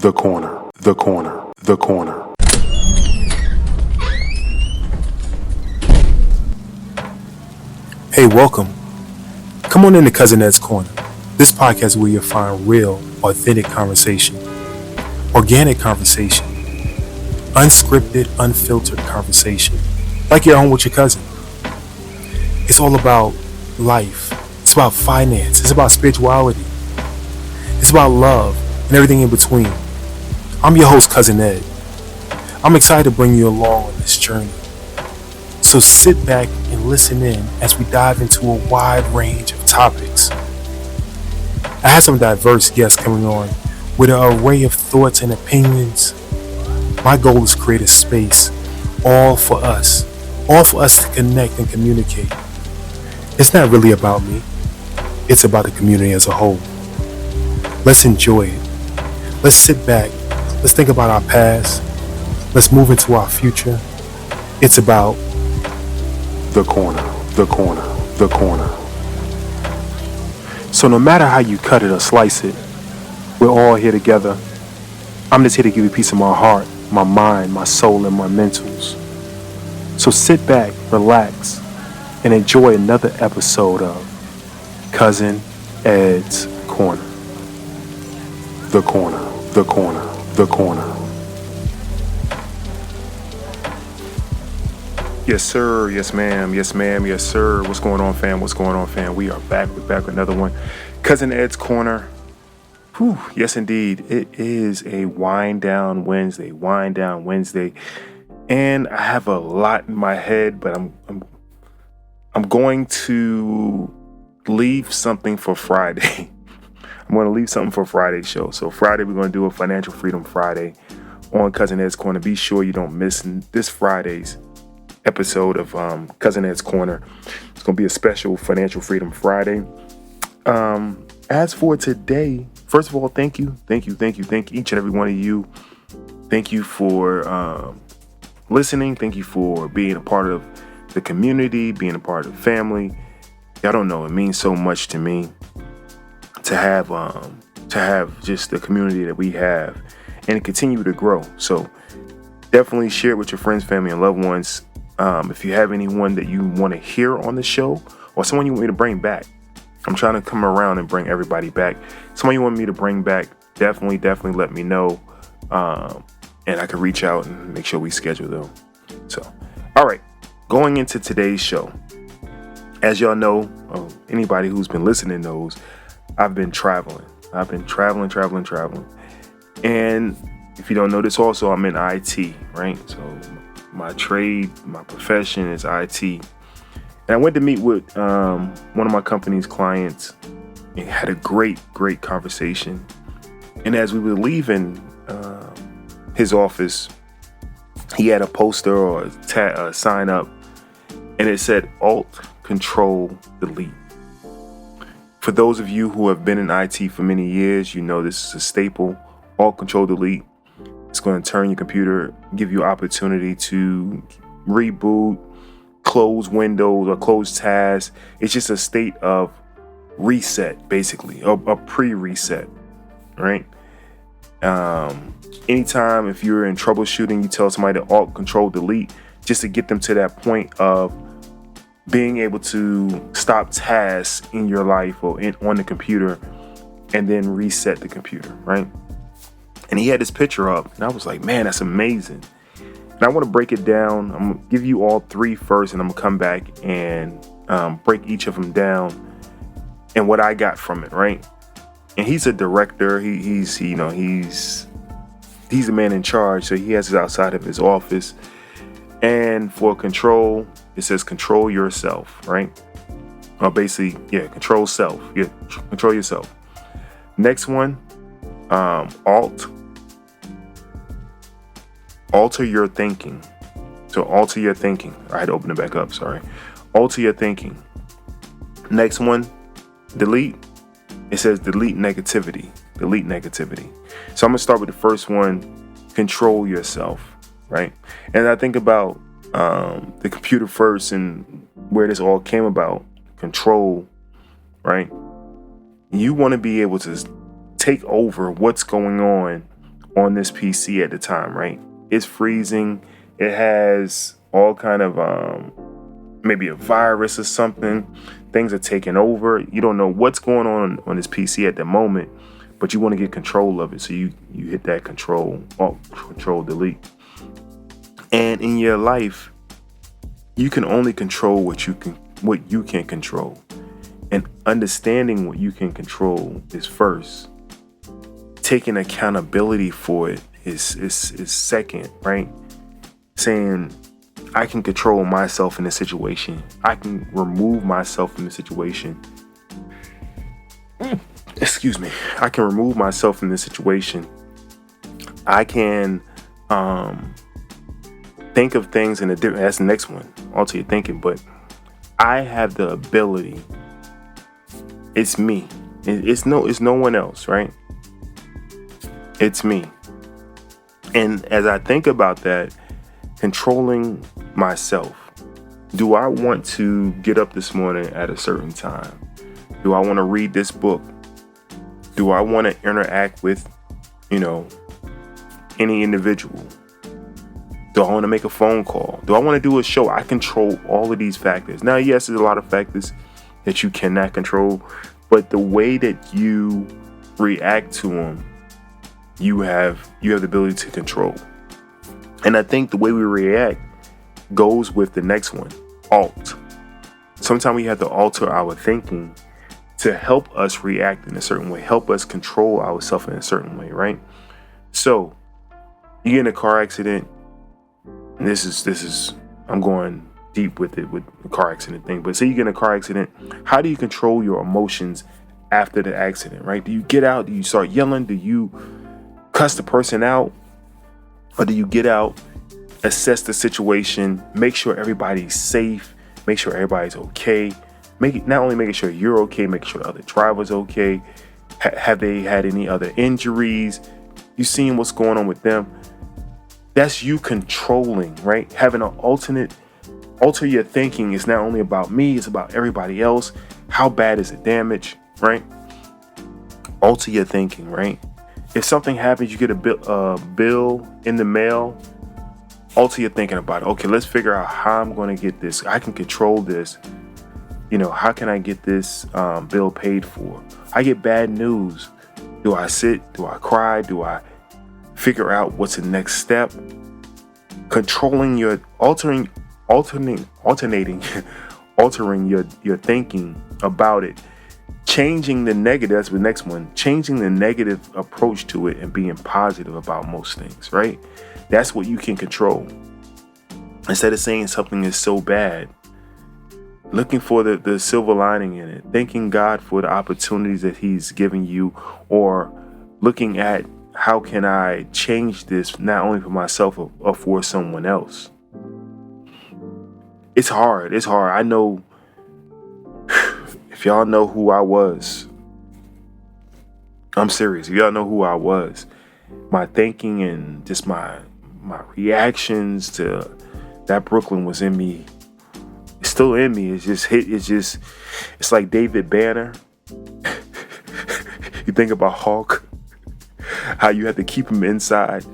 The corner, the corner, the corner. Hey, welcome. Come on into Cousin Ed's Corner. This podcast is where you'll find real, authentic conversation, organic conversation, unscripted, unfiltered conversation, like you're home with your cousin. It's all about life. It's about finance. It's about spirituality. It's about love and everything in between. I'm your host, Cousin Ed. I'm excited to bring you along on this journey. So sit back and listen in as we dive into a wide range of topics. I have some diverse guests coming on with an array of thoughts and opinions. My goal is to create a space all for us to connect and communicate. It's not really about me. It's about the community as a whole. Let's enjoy it. Let's sit back. Let's think about our past. Let's move into our future. It's about The corner, the corner, the corner. So no matter how you cut it or slice it, we're all here together. I'm just here to give you a piece of my heart, my mind, my soul, and my mentals. So sit back, relax, and enjoy another episode of Cousin Ed's Corner. The corner, the corner, the corner. Yes, sir. Yes, ma'am. Yes, ma'am. Yes, sir. What's going on, fam? What's going on, fam? We are back. We're back with another one. Cousin Ed's Corner. Whew. Yes, indeed. It is a wind down Wednesday. Wind down Wednesday. And I have a lot in my head, but I'm going to leave something for Friday. I'm going to leave something for Friday's show. So Friday, we're going to do a Financial Freedom Friday on Cousin Ed's Corner. Be sure you don't miss this Friday's episode of Cousin Ed's Corner. It's going to be a special Financial Freedom Friday. As for today, first of all, thank you each and every one of you. Thank you for listening. Thank you for being a part of the community, being a part of the family. Y'all don't know, it means so much to me to have just the community that we have and continue to grow. So definitely share it with your friends, family, and loved ones. If you have anyone that you want to hear on the show or someone you want me to bring back, I'm trying to come around and bring everybody back. Someone you want me to bring back, definitely let me know. And I can reach out and make sure we schedule them. So, all right, going into today's show. As y'all know, anybody who's been listening knows, I've been traveling. I've been traveling. And if you don't know this also, I'm in IT, right? So my trade, my profession is IT. And I went to meet with one of my company's clients and had a great conversation. And as we were leaving his office, he had a poster or a sign up, and it said Alt-Control-Delete. For those of you who have been in IT for many years, you know this is a staple. Alt-Control-Delete. It's going to turn your computer, give you opportunity to reboot, close windows or close tabs. It's just a state of reset, basically, a pre-reset, right? Anytime if you're in troubleshooting, you tell somebody to Alt-Control-Delete just to get them to that point of being able to stop tasks in your life or on the computer and then reset the computer, right? And he had this picture up, and I was like, man, that's amazing. And I want to break it down. I'm going to give you all three first, and I'm going to come back and break each of them down and what I got from it, right? And he's a director. He's the man in charge, so he has it outside of his office. And for control, it says control yourself, right? Or basically, control self. Yeah, control yourself. Next one, alter your thinking. So alter your thinking. I had to open it back up, sorry. Alter your thinking. Next one, delete. It says delete negativity. Delete negativity. So I'm going to start with the first one, control yourself, right? And I think about the computer first and where this all came about. Control, right? You want to be able to take over what's going on on this PC at the time, right? It's freezing. It has all kind of maybe a virus or something. Things are taking over. You don't know what's going on this PC at the moment, but you want to get control of it. So you hit that Control Delete. And in your life, you can only control what you can control. And understanding what you can control is first. Taking accountability for it is second, right? Saying, I can control myself in this situation. I can remove myself from the situation. Excuse me. I can remove myself from this situation. I can think of things in a different. That's the next one. Alter your thinking, but I have the ability. It's me. It's no one else, right? It's me. And as I think about that, controlling myself. Do I want to get up this morning at a certain time? Do I want to read this book? Do I want to interact with, any individual? Do I want to make a phone call? Do I want to do a show? I control all of these factors. Now, yes, there's a lot of factors that you cannot control, but the way that you react to them, you have the ability to control. And I think the way we react goes with the next one, alt. Sometimes we have to alter our thinking to help us react in a certain way, help us control ourselves in a certain way, right? So you get in a car accident. And this is I'm going deep with it with the car accident thing. But say you get in a car accident, how do you control your emotions after the accident, right? Do you get out? Do you start yelling? Do you cuss the person out? Or do you get out, assess the situation, make sure everybody's safe, make sure everybody's okay, not only making sure you're okay, making sure the other driver's okay, have they had any other injuries, you seeing what's going on with them? That's you controlling, right? Having an alter your thinking is not only about me, it's about everybody else. How bad is the damage, right? Alter your thinking, right? If something happens, you get a bill in the mail, alter your thinking about it. Okay, let's figure out how I'm going to get this. I can control this. How can I get this bill paid for? I get bad news. Do I sit? Do I cry? Do I figure out what's the next step? Controlling your altering your thinking about it. Changing the negative, that's the next one. Changing the negative approach to it and being positive about most things, right? That's what you can control. Instead of saying something is so bad, looking for the silver lining in it, thanking God for the opportunities that He's given you, or looking at how can I change this not only for myself or for someone else. It's hard. I know. If y'all know who I was, I'm serious. If y'all know who I was, my thinking and just my reactions to that Brooklyn was in me. It's still in me. It's like David Banner. You think about Hulk, how you have to keep him inside.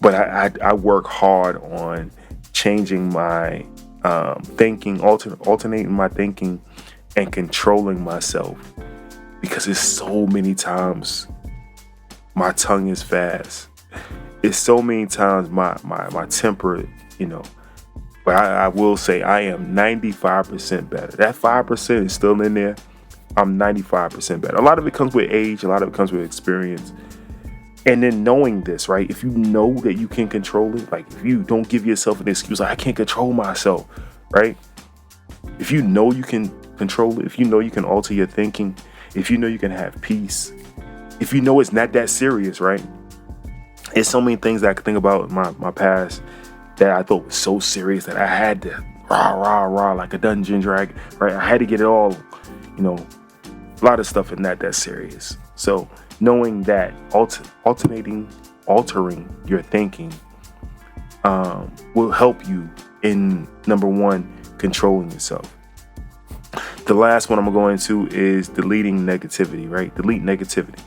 But I work hard on changing my thinking, alternating my thinking, and controlling myself, because it's so many times my tongue is fast. It's so many times my temper, but I will say I am 95% better. That 5% is still in there. I'm 95% better. A lot of it comes with age. A lot of it comes with experience. And then knowing this, right? If you know that you can control it, like if you don't give yourself an excuse, like I can't control myself, right? If you know you can control it, if you know you can alter your thinking, if you know you can have peace, if you know it's not that serious, right? It's so many things that I could think about in my past that I thought was so serious that I had to rah like a Dungeon Dragon, right? I had to get it all, a lot of stuff is not that serious. So knowing that altering your thinking will help you in, number one, controlling yourself. The last one I'm going to go into is deleting negativity, right? Delete negativity.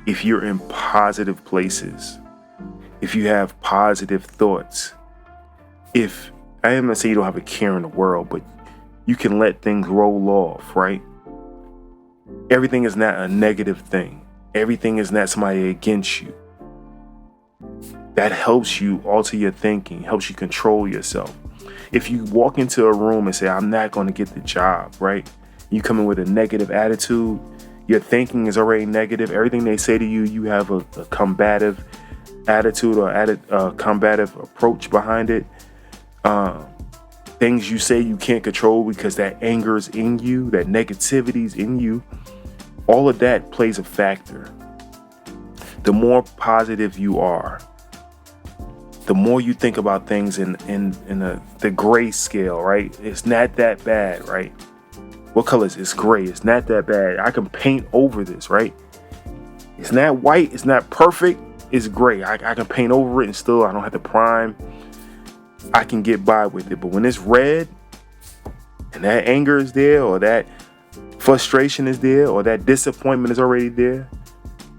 if you're in positive places, if you have positive thoughts, if I am not saying you don't have a care in the world, but you can let things roll off, right? Everything is not a negative thing. Everything is not somebody against you. That helps you alter your thinking, helps you control yourself. If you walk into a room and say, I'm not going to get the job, right? You come in with a negative attitude, your thinking is already negative. Everything they say to you, you have a combative attitude or combative approach behind it. Things you say you can't control because that anger is in you, that negativity is in you. All of that plays a factor. The more positive you are, the more you think about things in the gray scale, right? It's not that bad, right? What color is it? It's gray. It's not that bad. I can paint over this, right? It's not white. It's not perfect. It's gray. I can paint over it and still I don't have to prime. I can get by with it. But when it's red and that anger is there or that frustration is there or that disappointment is already there,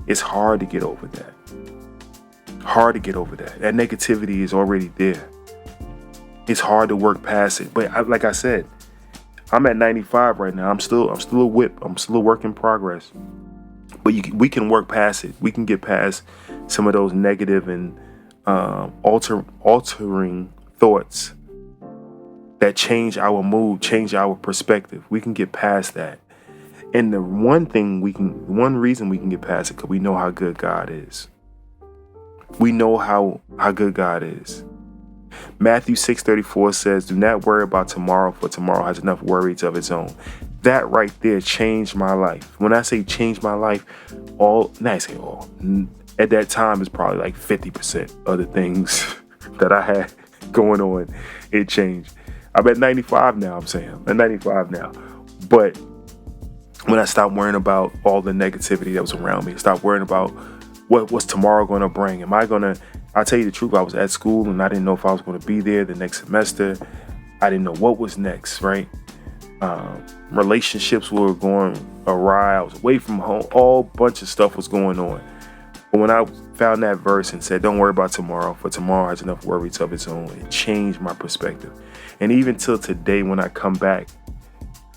it's hard to get over that. Hard to get over that. That negativity is already there. It's hard to work past it. But like I said, I'm at 95 right now. I'm still a whip. I'm still a work in progress. But we can work past it. We can get past some of those negative and altering thoughts that change our mood, change our perspective. We can get past that. And the one reason we can get past it, because we know how good God is. We know how good God is. Matthew 6:34 says, do not worry about tomorrow, for tomorrow has enough worries of its own. That right there changed my life. When I say changed my life, at that time it's probably like 50% of the things that I had going on, it changed. I'm at 95 now, I'm at 95 now. But when I stopped worrying about all the negativity that was around me, stopped worrying about what's tomorrow going to bring. I'll tell you the truth, I was at school and I didn't know if I was going to be there the next semester. I didn't know what was next, right? Relationships were going awry. I was away from home. All bunch of stuff was going on. But when I found that verse and said, don't worry about tomorrow, for tomorrow has enough worries of its own, it changed my perspective. And even till today, when I come back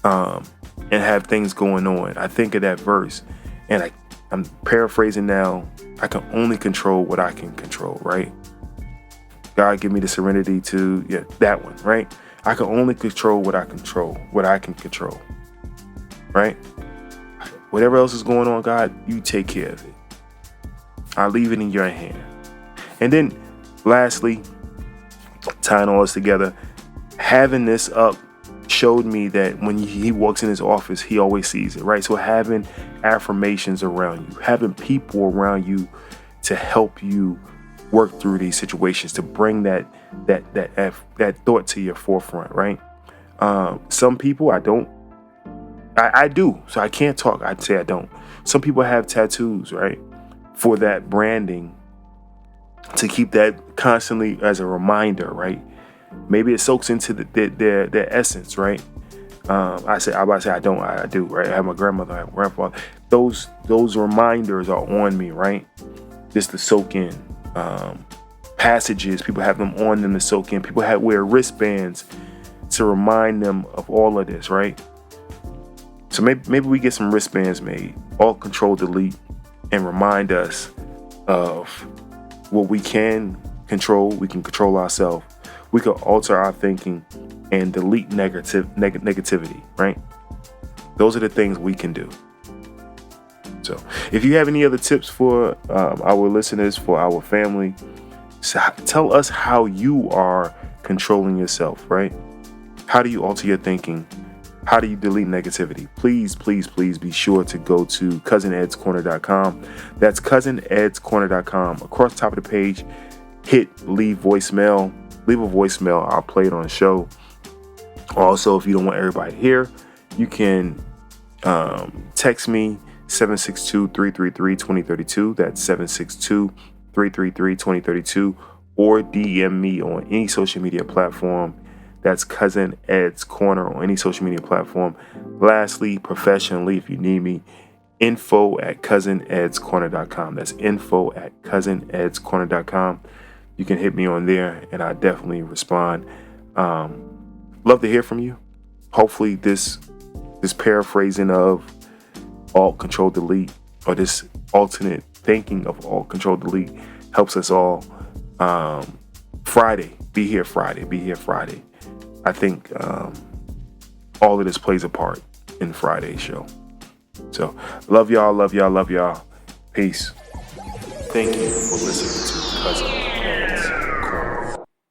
and have things going on, I think of that verse and I'm paraphrasing now. I can only control what I can control, right? God give me the serenity to, that one, right? I can only control what I can control, right? Whatever else is going on, God, you take care of it. I leave it in your hand. And then lastly, tying all this together, having this up showed me that when he walks in his office, he always sees it, right? So having affirmations around you, having people around you to help you work through these situations, to bring that thought to your forefront, right? Some people I do, so I can't talk. I'd say I don't. Some people have tattoos, right? For that branding, to keep that constantly as a reminder, right? Maybe it soaks into their essence, right? I do, right? I have my grandmother, I have my grandfather. Those reminders are on me, right? Just to soak in. Passages, people have them on them to soak in. People wear wristbands to remind them of all of this, right? So maybe we get some wristbands made, all Ctrl+Delete, and remind us of what we can control. We can control ourselves. We can alter our thinking and delete negativity, right? Those are the things we can do. So if you have any other tips for our listeners, for our family, tell us how you are controlling yourself, right? How do you alter your thinking? How do you delete negativity? Please, please, please be sure to go to cousinedscorner.com. That's cousinedscorner.com. Across the top of the page, hit leave voicemail. Leave a voicemail. I'll play it on the show. Also, if you don't want everybody to hear, you can text me 762-333-2032. That's 762-333-2032. Or DM me on any social media platform. That's Cousin Ed's Corner on any social media platform. Lastly, professionally, if you need me, info@cousinedscorner.com. That's info@cousinedscorner.com. You can hit me on there and I definitely respond. Love to hear from you. Hopefully this paraphrasing of Alt-Control-Delete, or this alternate thinking of Alt-Control-Delete, helps us all. Friday, be here Friday. I think all of this plays a part in Friday's show. So love y'all. Peace. Thank you for listening to Cousin